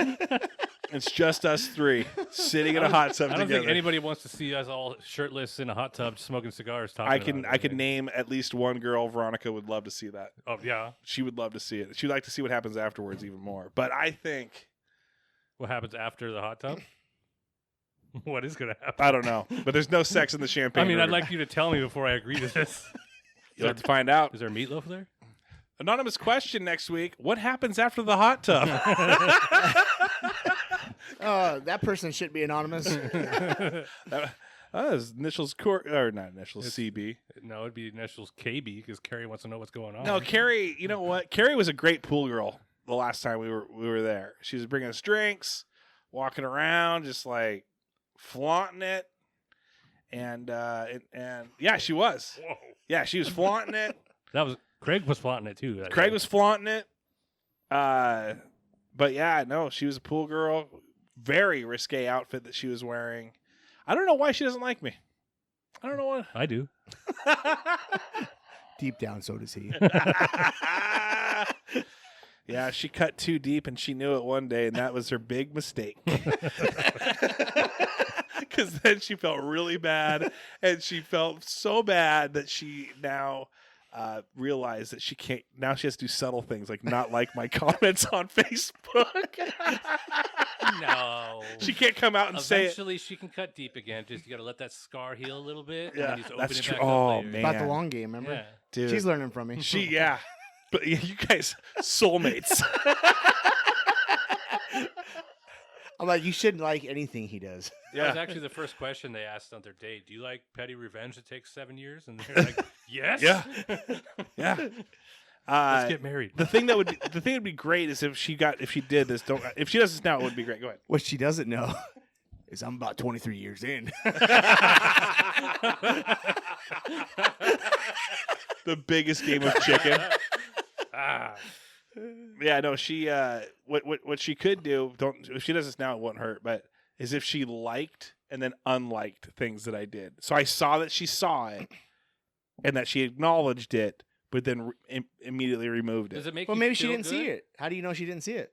It's just us three sitting in a hot tub I don't together. think anybody wants to see us all shirtless in a hot tub smoking cigars. Talking I can name at least one girl. Veronica would love to see that. Oh yeah. She would love to see it. She'd like to see what happens afterwards even more. But I think What happens after the hot tub? What is gonna happen? I don't know. But there's no sex in the champagne. I mean, I'd room. like you to tell me before I agree to this. You'll have to find out. Is there meatloaf there? Anonymous question next week. What happens after the hot tub? That person should be anonymous. His initials or not initials CB. No, it'd be initials KB because Keri wants to know what's going on. No, Keri. You know what? Keri was a great pool girl. The last time we were there, she was bringing us drinks, walking around, just like flaunting it, and yeah, she was. Whoa. Yeah, she was flaunting it. That was Craig was flaunting it too. that Craig day. was flaunting it. But yeah, no, she was a pool girl. Very risque outfit that she was wearing. I don't know why she doesn't like me. I don't know what. I do. Deep down, so does he. Yeah, she cut too deep and she knew it one day, and that was her big mistake. Because then she felt really bad, and she felt so bad that she now realized that she can't. Now she has to do subtle things like not like my comments on Facebook. No. She can't come out and say it. Eventually, she can cut deep again. Just you got to let that scar heal a little bit. Yeah, and then just open that's it true. back up Oh, later. man. About the long game, remember? Yeah. Dude. She's learning from me. Yeah. But you guys, soulmates. I'm like, you shouldn't like anything he does. That was actually the first question they asked on their date. Do you like petty revenge that takes 7 years? And they're like, yes. Yeah. Yeah. Let's get married. The thing that would be great is if she did this. If she does this now, it would be great. Go ahead. What she doesn't know is I'm about 23 years in. The biggest game of chicken. Ah. Yeah, no, she what she could do, if she does this now it won't hurt, but is if she liked and then unliked things that I did. So I saw that she saw it and that she acknowledged it, but then immediately removed Does it. it make Well, you maybe she feel didn't see good? it. How do you know she didn't see it?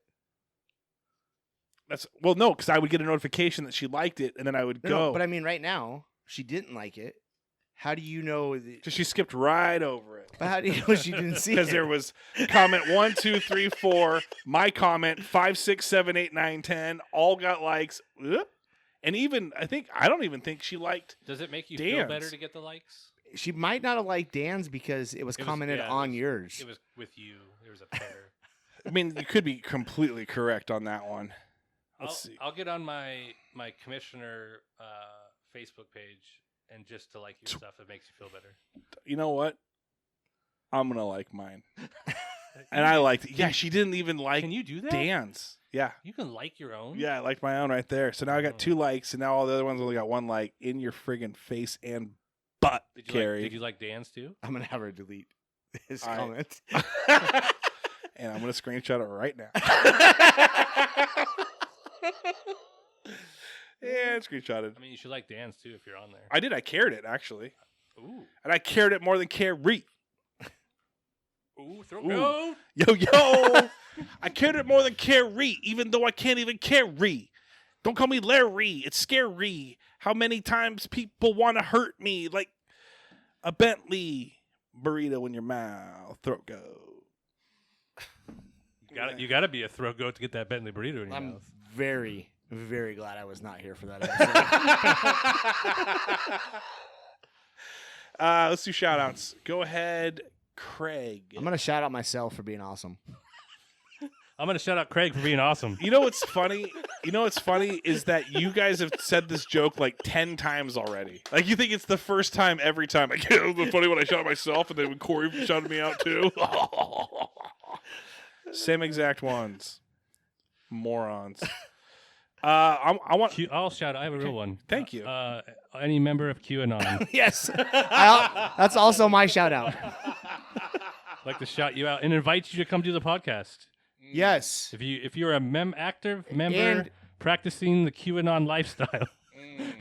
No, because I would get a notification that she liked it, and then I would No, go. but I mean, right now, she didn't like it. How do you know? So she skipped right over it. But how do you know she didn't see it? Because there was comment 1, 2, 3, 4, my comment 5, 6, 7, 8, 9, 10, all got likes. Whoop. And even I don't even think she liked. Does it make you feel Dan's. better to get the likes? She might not have liked Dan's because it was commented on yours. It was with you. There was a pair. I mean, you could be completely correct on that one. Let's see. I'll get on my commissioner Facebook page and just to like your stuff, it makes you feel better. You know what? I'm gonna like mine, and I liked it. Yeah, she didn't even like Can you do that? Dan's. Yeah, You can like your own. yeah, I liked my own right there. So now I got 2 likes, and now all the other ones only got 1 like in your friggin' face and butt, Did you Carrie. Like, did you like Dan's too? I'm gonna have her delete his All right. comment. And I'm gonna screenshot it right now. And screenshotted. I mean, you should like Dan's too if you're on there. I did. I carried it actually, Ooh. and I carried it more than Keri. Ooh, throw Ooh. go. Yo. I carried it more than Keri, even though I can't even carry. Don't call me Larry. It's scary how many times people want to hurt me, like a Bentley burrito in your mouth. Throat go. You gotta be a throat goat to get that Bentley burrito in your I'm mouth. very, very glad I was not here for that episode. Let's do shout outs. Go ahead, Craig. I'm going to shout out myself for being awesome. I'm gonna shout out Craig for being awesome. You know what's funny? Is that you guys have said this joke like 10 times already. Like you think it's the first time every time. Like it was funny when I shot myself, and then when Corey shouted me out too. Same exact ones. Morons. I'll shout out. I have a real one. Thank you. Any member of QAnon. Yes. That's also my shout out. Like to shout you out and invite you to come do the podcast. Yes. If you're a active member And- practicing the QAnon lifestyle,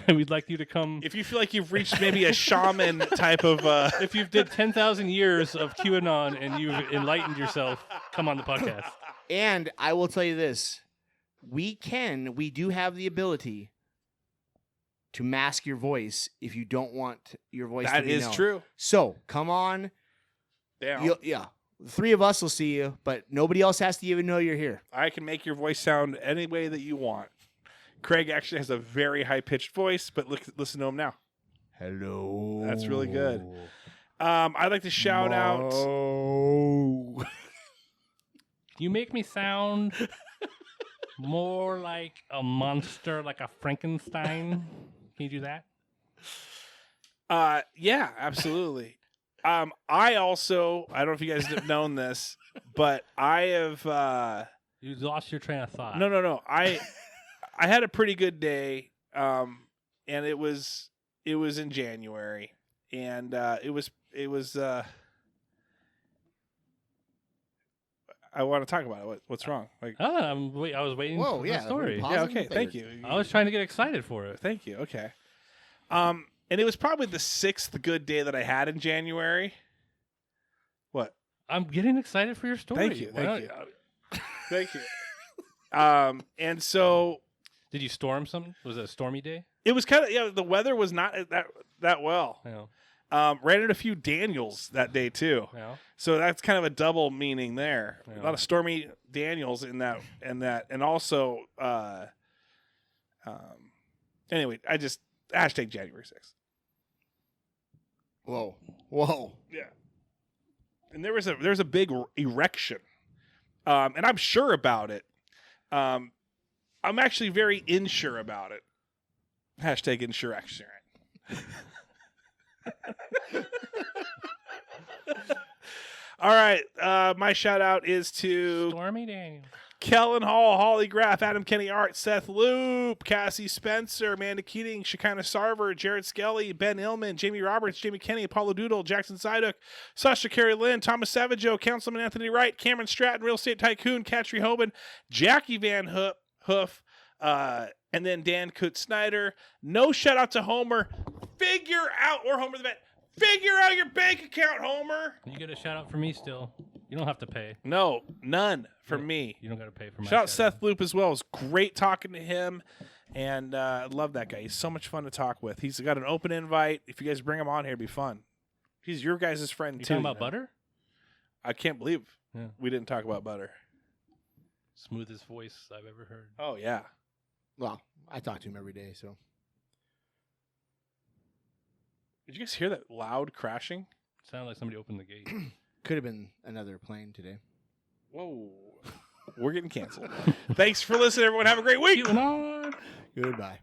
and we'd like you to come. If you feel like you've reached maybe a shaman type of If you've did 10,000 years of QAnon and you've enlightened yourself, come on the podcast. And I will tell you this. We do have the ability to mask your voice if you don't want your voice to that be is known. true. So, come on. Damn. Yeah. The three of us will see you, but nobody else has to even know you're here. I can make your voice sound any way that you want. Craig actually has a very high-pitched voice, but listen to him now. Hello. That's really good. I'd like to shout out. You make me sound more like a monster, like a Frankenstein. Can you do that? Yeah, absolutely. I also, I don't know if you guys have known this, but I have. You lost your train of thought. No. I had a pretty good day, and it was in January, and it was. I want to talk about it. What's wrong? Like, I was waiting Whoa, for yeah, the story. we're yeah, positive okay, thank favored. you. I was trying to get excited for it. Thank you. Okay. And it was probably the 6th good day that I had in January. What? I'm getting excited for your story. Thank you. Why Thank not- you. Thank you. And so Did you storm something? Was it a stormy day? it was kind of the weather was not that well. No. Ran into a few Daniels that day too. No. So that's kind of a double meaning there. Yeah. A lot of stormy Daniels in that, and also, anyway, I just hashtag January 6th. Whoa. Yeah. And there's a big erection, and I'm sure about it. I'm actually very insure about it. Hashtag insurrection. All right. My shout out is to Stormy Daniel. Kellen Hall, Holly Graff, Adam Kenny Art, Seth Loop, Cassie Spencer, Amanda Keating, Shekinah Sarver, Jared Skelly, Ben Illman, Jamie Roberts, Jamie Kenny, Apollo Doodle, Jackson Syduk, Sasha Carey Lynn, Thomas Savageau, Councilman Anthony Wright, Cameron Stratton, Real Estate Tycoon, Katri Hoban, Jackie Van Hoof, and then Dan Kutz Snyder. No shout out to Homer. Or Homer the Vet. Figure out your bank account, Homer. You get a shout out for me still. You don't have to pay. No, none for me. You don't got to pay for my Shout out Seth Loop as well. It was great talking to him, and I love that guy. He's so much fun to talk with. He's got an open invite. If you guys bring him on here, it'd be fun. He's your guys' friend You too. talking about butter? I can't believe Yeah. we didn't talk about butter. Smoothest voice I've ever heard. Oh yeah. Well, I talk to him every day, so. Did you guys hear that loud crashing? Sounded like somebody opened the gate. Could have been another plane today. Whoa. We're getting canceled. Thanks for listening, everyone. Have a great week. QAnon. Goodbye.